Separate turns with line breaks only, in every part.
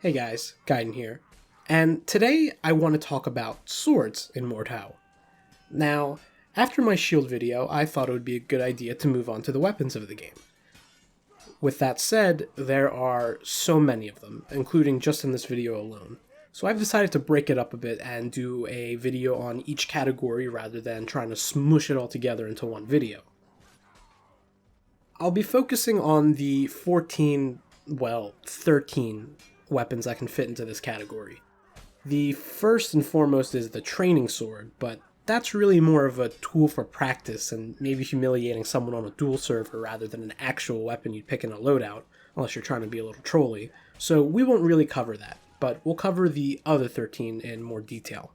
Hey guys, Guiden here, and today I want to talk about swords in Mordhau. Now, after my shield video, I thought it would be a good idea to move on to the weapons of the game. With that said, there are so many of them, including just in this video alone, so I've decided to break it up a bit and do a video on each category rather than trying to smush it all together into one video. I'll be focusing on the 13 weapons that can fit into this category. The first and foremost is the training sword, but that's really more of a tool for practice and maybe humiliating someone on a duel server rather than an actual weapon you'd pick in a loadout, unless you're trying to be a little trolly, so we won't really cover that, but we'll cover the other 13 in more detail.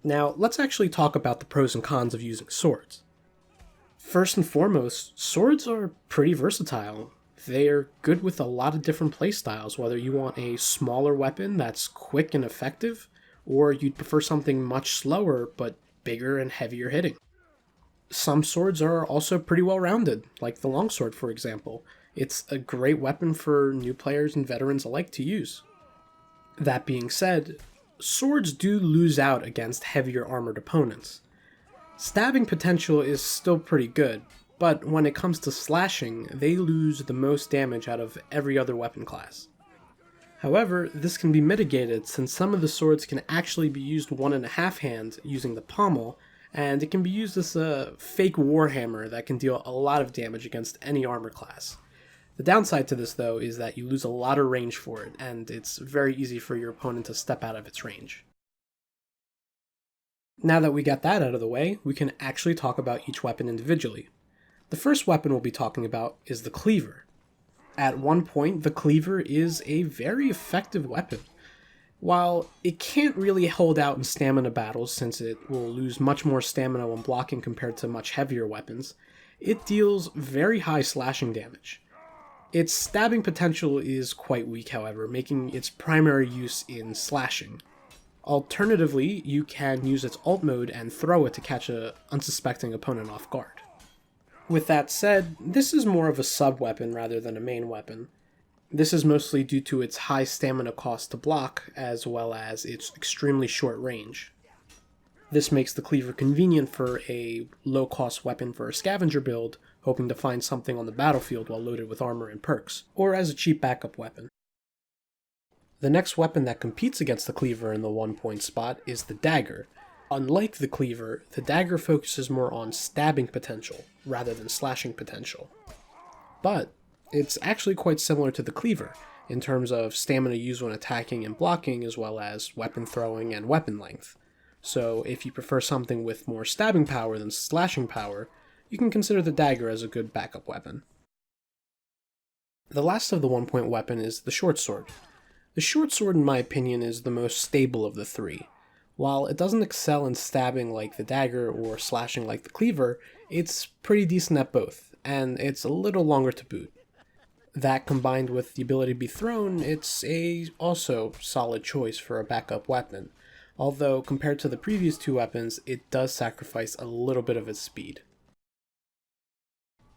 Now, let's actually talk about the pros and cons of using swords. First and foremost, swords are pretty versatile. They're good with a lot of different playstyles, whether you want a smaller weapon that's quick and effective, or you'd prefer something much slower but bigger and heavier hitting. Some swords are also pretty well rounded, like the Longsword for example. It's a great weapon for new players and veterans alike to use. That being said, swords do lose out against heavier armored opponents. Stabbing potential is still pretty good, but when it comes to slashing, they lose the most damage out of every other weapon class. However, this can be mitigated since some of the swords can actually be used 1.5 hand using the pommel, and it can be used as a fake warhammer that can deal a lot of damage against any armor class. The downside to this though is that you lose a lot of range for it, and it's very easy for your opponent to step out of its range. Now that we got that out of the way, we can actually talk about each weapon individually. The first weapon we'll be talking about is the Cleaver. At one point, the Cleaver is a very effective weapon. While it can't really hold out in stamina battles since it will lose much more stamina when blocking compared to much heavier weapons, it deals very high slashing damage. Its stabbing potential is quite weak, however, making its primary use in slashing. Alternatively, you can use its ult mode and throw it to catch an unsuspecting opponent off guard. With that said, this is more of a sub-weapon rather than a main weapon. This is mostly due to its high stamina cost to block, as well as its extremely short range. This makes the Cleaver convenient for a low-cost weapon for a scavenger build, hoping to find something on the battlefield while loaded with armor and perks, or as a cheap backup weapon. The next weapon that competes against the Cleaver in the 1-point spot is the Dagger. Unlike the Cleaver, the Dagger focuses more on stabbing potential, rather than slashing potential. But it's actually quite similar to the Cleaver, in terms of stamina used when attacking and blocking, as well as weapon throwing and weapon length. So if you prefer something with more stabbing power than slashing power, you can consider the Dagger as a good backup weapon. The last of the 1-point weapon is the Short Sword. The Short Sword, in my opinion, is the most stable of the three. While it doesn't excel in stabbing like the Dagger or slashing like the Cleaver, it's pretty decent at both, and it's a little longer to boot. That combined with the ability to be thrown, it's a also solid choice for a backup weapon, although compared to the previous two weapons, it does sacrifice a little bit of its speed.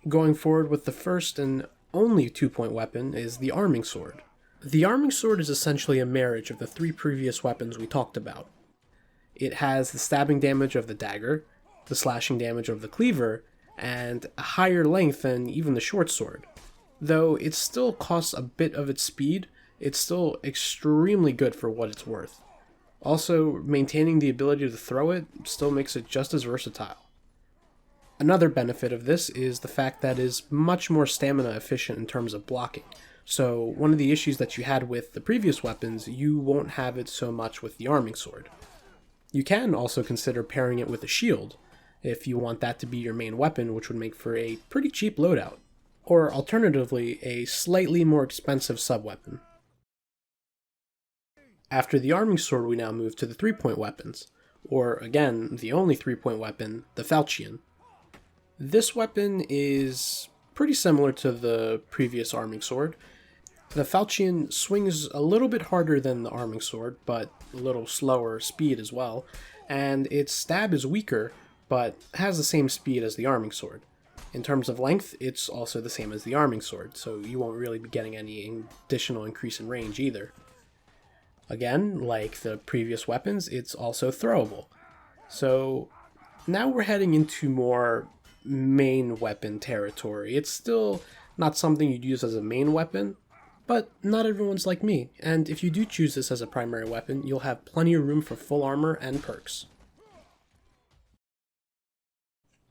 Going forward with the first and only 2-point weapon is the Arming Sword. The Arming Sword is essentially a marriage of the 3 previous weapons we talked about. It has the stabbing damage of the Dagger, the slashing damage of the Cleaver, and a higher length than even the Short Sword. Though it still costs a bit of its speed, it's still extremely good for what it's worth. Also, maintaining the ability to throw it still makes it just as versatile. Another benefit of this is the fact that it is much more stamina efficient in terms of blocking. So one of the issues that you had with the previous weapons, you won't have it so much with the Arming Sword. You can also consider pairing it with a shield, if you want that to be your main weapon, which would make for a pretty cheap loadout, or alternatively, a slightly more expensive sub-weapon. After the Arming Sword, we now move to the 3-point weapons, or again, the only 3-point weapon, the Falchion. This weapon is pretty similar to the previous Arming Sword. The Falchion swings a little bit harder than the Arming Sword, but a little slower speed as well, and its stab is weaker, but has the same speed as the Arming Sword. In terms of length, it's also the same as the arming sword, so you won't really be getting any additional increase in range either. Again, like the previous weapons, it's also throwable. So now we're heading into more main weapon territory. It's still not something you'd use as a main weapon, but not everyone's like me, and if you do choose this as a primary weapon, you'll have plenty of room for full armor and perks.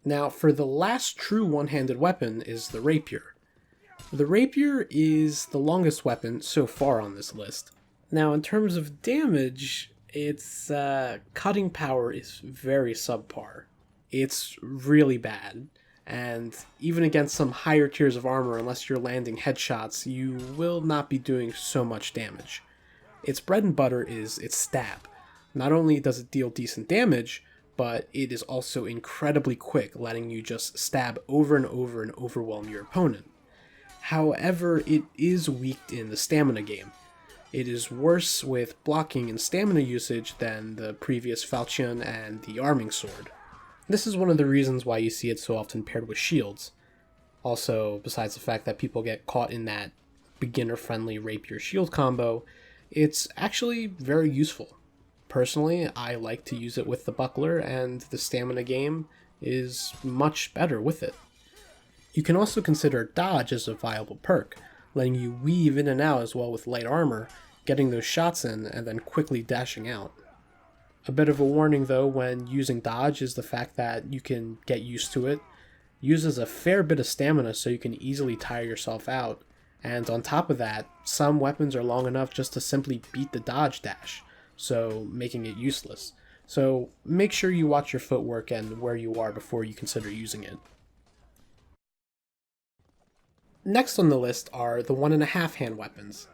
Now, for the last true one-handed weapon is the Rapier. The Rapier is the longest weapon so far on this list. Now, in terms of damage, its cutting power is very subpar. It's really bad, and even against some higher tiers of armor, unless you're landing headshots, you will not be doing so much damage. Its bread and butter is its stab. Not only does it deal decent damage, but it is also incredibly quick, letting you just stab over and over and overwhelm your opponent. However, it is weak in the stamina game. It is worse with blocking and stamina usage than the previous Falchion and the arming sword. This is one of the reasons why you see it so often paired with shields. Also, besides the fact that people get caught in that beginner-friendly rapier shield combo, it's actually very useful. Personally, I like to use it with the buckler, and the stamina game is much better with it. You can also consider dodge as a viable perk, letting you weave in and out as well with light armor, getting those shots in, and then quickly dashing out. A bit of a warning though when using dodge is the fact that you can get used to it. Uses a fair bit of stamina so you can easily tire yourself out, and on top of that, some weapons are long enough just to simply beat the dodge dash, so making it useless. So make sure you watch your footwork and where you are before you consider using it. Next on the list are the 1.5 hand weapons.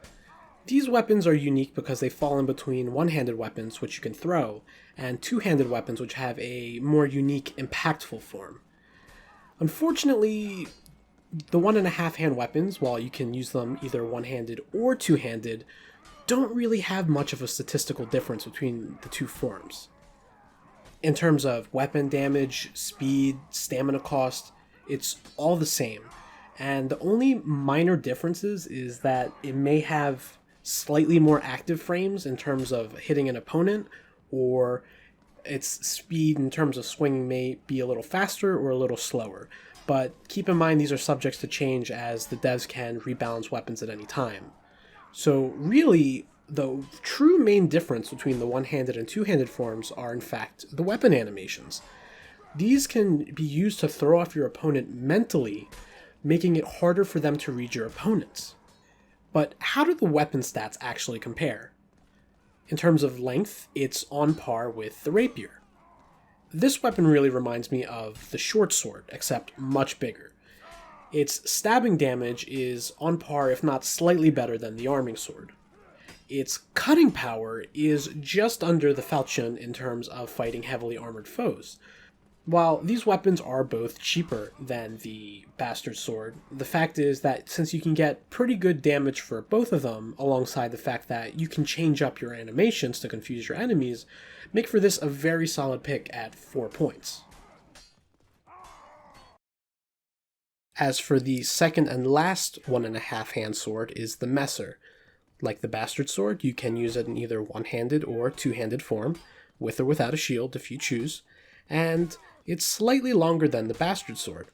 These weapons are unique because they fall in between one-handed weapons, which you can throw, and two-handed weapons, which have a more unique, impactful form. Unfortunately, the 1.5 hand weapons, while you can use them either one-handed or two-handed, don't really have much of a statistical difference between the two forms. In terms of weapon damage, speed, stamina cost, it's all the same, and the only minor differences is that it may have slightly more active frames in terms of hitting an opponent, or its speed in terms of swinging may be a little faster or a little slower. But keep in mind these are subjects to change as the devs can rebalance weapons at any time. So really, the true main difference between the one-handed and two-handed forms are in fact the weapon animations. These can be used to throw off your opponent mentally, making it harder for them to read your opponents. But how do the weapon stats actually compare? In terms of length, it's on par with the Rapier. This weapon really reminds me of the short sword, except much bigger. Its stabbing damage is on par, if not slightly better than the arming sword. Its cutting power is just under the Falchion in terms of fighting heavily armored foes. While these weapons are both cheaper than the Bastard Sword, the fact is that since you can get pretty good damage for both of them, alongside the fact that you can change up your animations to confuse your enemies, make for this a very solid pick at 4 points. As for the second and last 1.5 hand sword is the Messer. Like the Bastard Sword, you can use it in either one-handed or two-handed form, with or without a shield if you choose, and it's slightly longer than the Bastard Sword.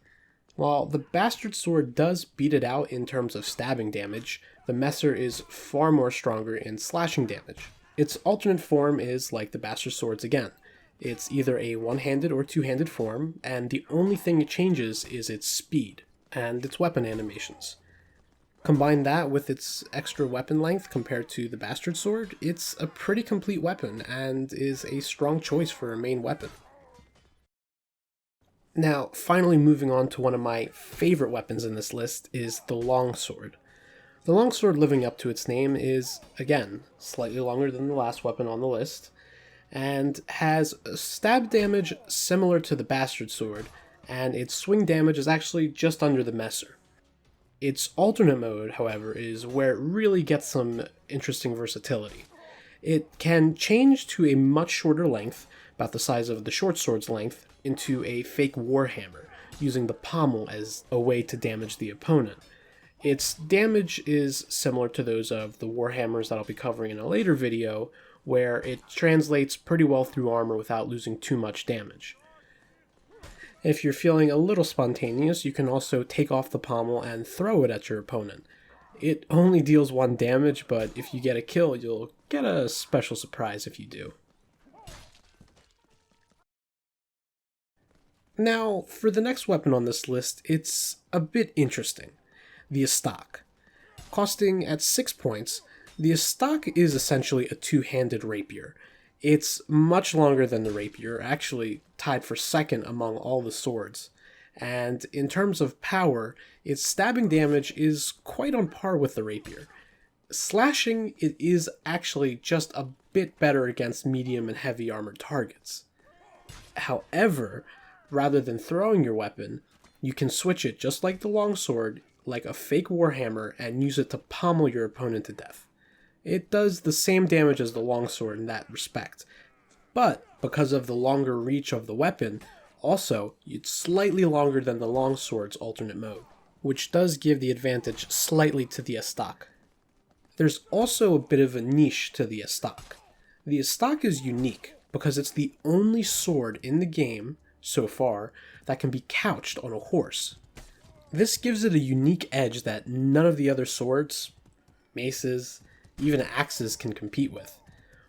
While the Bastard Sword does beat it out in terms of stabbing damage, the Messer is far more stronger in slashing damage. Its alternate form is like the Bastard Sword's again. It's either a one-handed or two-handed form, and the only thing it changes is its speed and its weapon animations. Combine that with its extra weapon length compared to the Bastard Sword, it's a pretty complete weapon and is a strong choice for a main weapon. Now, finally moving on to one of my favorite weapons in this list is the Longsword. The Longsword, living up to its name, is, again, slightly longer than the last weapon on the list, and has stab damage similar to the Bastard Sword, and its swing damage is actually just under the Messer. Its alternate mode, however, is where it really gets some interesting versatility. It can change to a much shorter length, about the size of the short sword's length, into a fake warhammer, using the pommel as a way to damage the opponent. Its damage is similar to those of the Warhammers that I'll be covering in a later video, where it translates pretty well through armor without losing too much damage. If you're feeling a little spontaneous, you can also take off the pommel and throw it at your opponent. It only deals 1 damage, but if you get a kill, you'll get a special surprise if you do. Now, for the next weapon on this list, it's a bit interesting. The Axstock. Costing at 6 points, the Axstock is essentially a two-handed rapier. It's much longer than the rapier, actually tied for second among all the swords. And in terms of power, its stabbing damage is quite on par with the rapier. Slashing, it is actually just a bit better against medium and heavy armored targets. However, rather than throwing your weapon, you can switch it just like the longsword, like a fake warhammer, and use it to pommel your opponent to death. It does the same damage as the longsword in that respect, but because of the longer reach of the weapon, also, it's slightly longer than the longsword's alternate mode, which does give the advantage slightly to the Axstock. There's also a bit of a niche to the Axstock. The Axstock is unique because it's the only sword in the game, so far, that can be couched on a horse. This gives it a unique edge that none of the other swords, maces, even axes can compete with.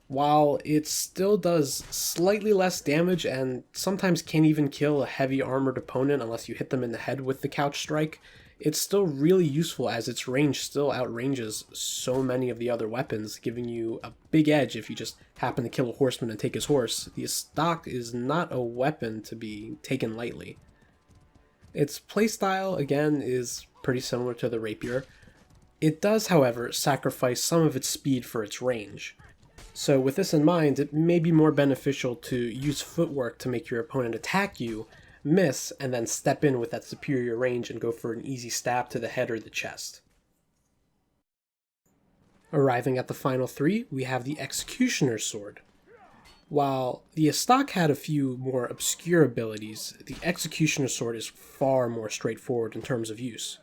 While it still does slightly less damage and sometimes can't even kill a heavy armored opponent unless you hit them in the head with the couch strike, it's still really useful as its range still outranges so many of the other weapons, giving you a big edge if you just happen to kill a horseman and take his horse. The Axstock is not a weapon to be taken lightly. Its playstyle, again, is pretty similar to the rapier. It does, however, sacrifice some of its speed for its range. So with this in mind, it may be more beneficial to use footwork to make your opponent attack you, miss, and then step in with that superior range and go for an easy stab to the head or the chest. Arriving at the final 3, we have the Executioner's Sword. While the Axstock had a few more obscure abilities, the Executioner's Sword is far more straightforward in terms of use.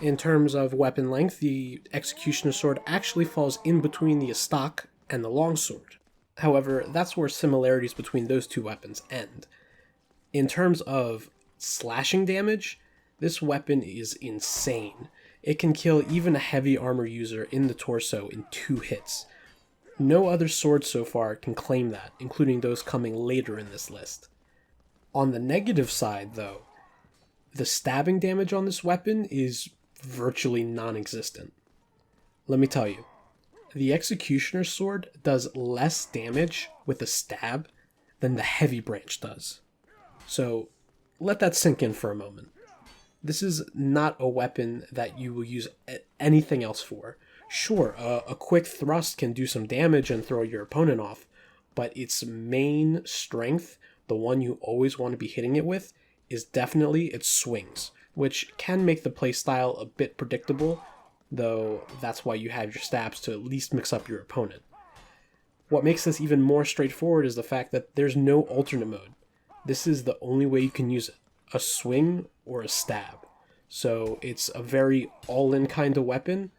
In terms of weapon length, the Executioner's Sword actually falls in between the Axstock and the Longsword. However, that's where similarities between those two weapons end. In terms of slashing damage, this weapon is insane. It can kill even a heavy armor user in the torso in 2 hits. No other sword so far can claim that, including those coming later in this list. On the negative side, though, the stabbing damage on this weapon is virtually non-existent. Let me tell you, the Executioner's Sword does less damage with a stab than the Heavy Branch does. So let that sink in for a moment. This is not a weapon that you will use anything else for. Sure, a quick thrust can do some damage and throw your opponent off, but its main strength, the one you always want to be hitting it with, is definitely its swings, which can make the playstyle a bit predictable, though that's why you have your stabs to at least mix up your opponent. What makes this even more straightforward is the fact that there's no alternate mode. This is the only way you can use it, a swing or a stab. So it's a very all-in kind of weapon,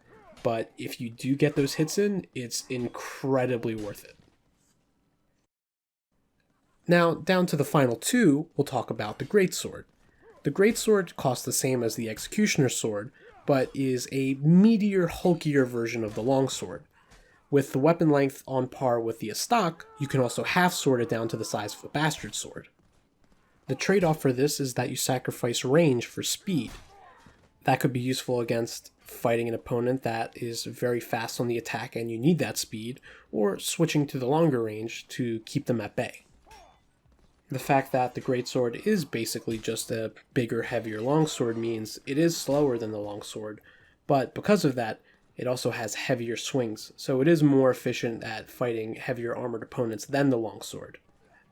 but if you do get those hits in, it's incredibly worth it. Now, down to the final 2, we'll talk about the Greatsword. The Greatsword costs the same as the Executioner's Sword, but is a meatier, hulkier version of the Longsword. With the weapon length on par with the Axstock, you can also half-sword it down to the size of a Bastard Sword. The trade-off for this is that you sacrifice range for speed. That could be useful against fighting an opponent that is very fast on the attack and you need that speed, or switching to the longer range to keep them at bay. The fact that the Greatsword is basically just a bigger, heavier longsword means it is slower than the longsword, but because of that, it also has heavier swings, so it is more efficient at fighting heavier armored opponents than the longsword.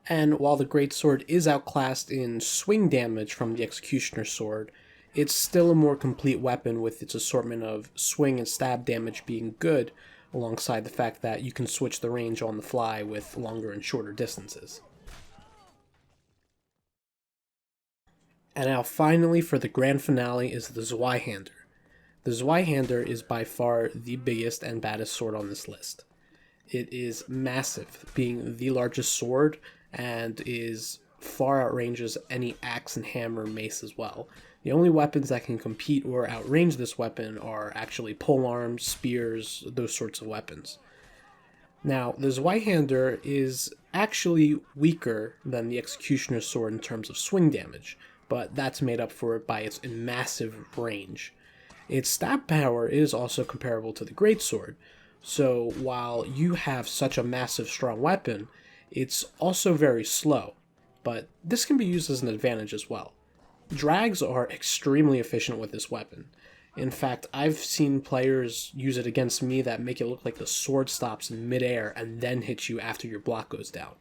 And while the Greatsword is outclassed in swing damage from the Executioner's Sword, it's still a more complete weapon with its assortment of swing and stab damage being good, alongside the fact that you can switch the range on the fly with longer and shorter distances. And now finally for the grand finale is the Zweihander. The Zweihander is by far the biggest and baddest sword on this list. It is massive, being the largest sword, and is far outranges any axe and hammer mace as well. The only weapons that can compete or outrange this weapon are actually polearms, spears, those sorts of weapons. Now, the Zweihander is actually weaker than the Executioner's sword in terms of swing damage, but that's made up for it by its massive range. Its stab power is also comparable to the Greatsword, so while you have such a massive strong weapon, it's also very slow, but this can be used as an advantage as well. Drags are extremely efficient with this weapon. In fact, I've seen players use it against me that make it look like the sword stops in midair and then hits you after your block goes down.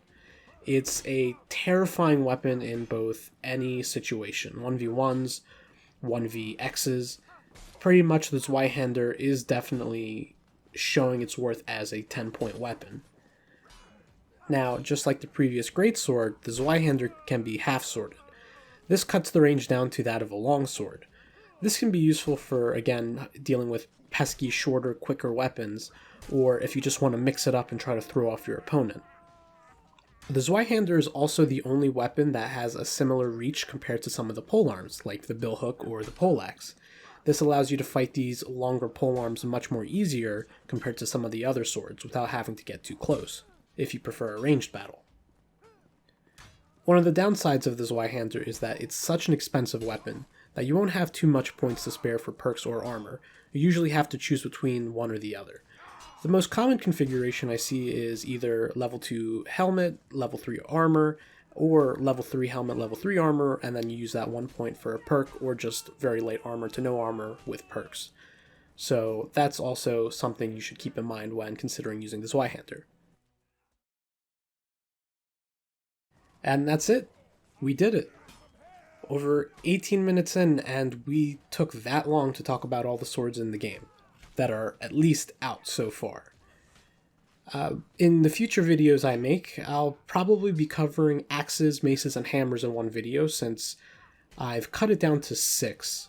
It's a terrifying weapon in both any situation, 1v1s, 1vx's. Pretty much the Zweihander is definitely showing its worth as a 10-point weapon. Now, just like the previous Greatsword, the Zweihander can be half-sworded. This cuts the range down to that of a longsword. This can be useful for, again, dealing with pesky, shorter, quicker weapons, or if you just want to mix it up and try to throw off your opponent. The Zweihander is also the only weapon that has a similar reach compared to some of the polearms, like the billhook or the poleaxe. This allows you to fight these longer polearms much more easier compared to some of the other swords without having to get too close, if you prefer a ranged battle. One of the downsides of the Zweihander is that it's such an expensive weapon that you won't have too much points to spare for perks or armor. You usually have to choose between one or the other. The most common configuration I see is either level 2 helmet, level 3 armor, or level 3 helmet, level 3 armor, and then you use that 1 point for a perk, or just very light armor to no armor with perks. So that's also something you should keep in mind when considering using the Zweihander. And that's it. We did it. Over 18 minutes in, and we took that long to talk about all the swords in the game that are at least out so far. In the future videos I make, I'll probably be covering axes, maces, and hammers in one video, since I've cut it down to 6,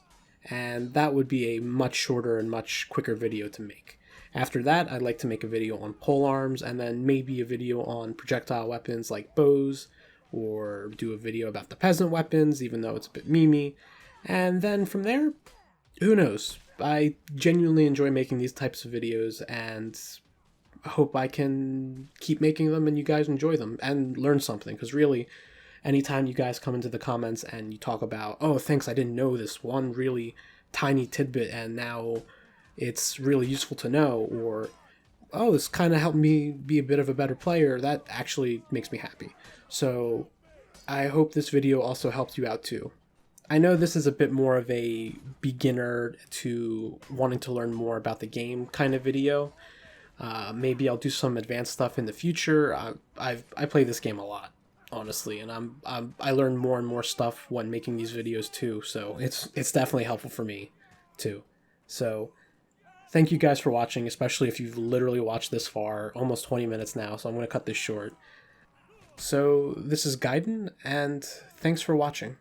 and that would be a much shorter and much quicker video to make. After that, I'd like to make a video on polearms, and then maybe a video on projectile weapons like bows, or do a video about the peasant weapons, even though it's a bit memey. And then from there, who knows? I genuinely enjoy making these types of videos, and I hope I can keep making them and you guys enjoy them and learn something, because really, anytime you guys come into the comments and you talk about, oh, thanks, I didn't know this one really tiny tidbit and now it's really useful to know, or, oh, this kind of helped me be a bit of a better player, that actually makes me happy. So I hope this video also helped you out too. I know this is a bit more of a beginner to wanting to learn more about the game kind of video. Maybe I'll do some advanced stuff in the future. I play this game a lot, honestly, and I learn more and more stuff when making these videos too. So it's definitely helpful for me too. So thank you guys for watching, especially if you've literally watched this far, almost 20 minutes now. So I'm going to cut this short. So this is Guiden, and thanks for watching.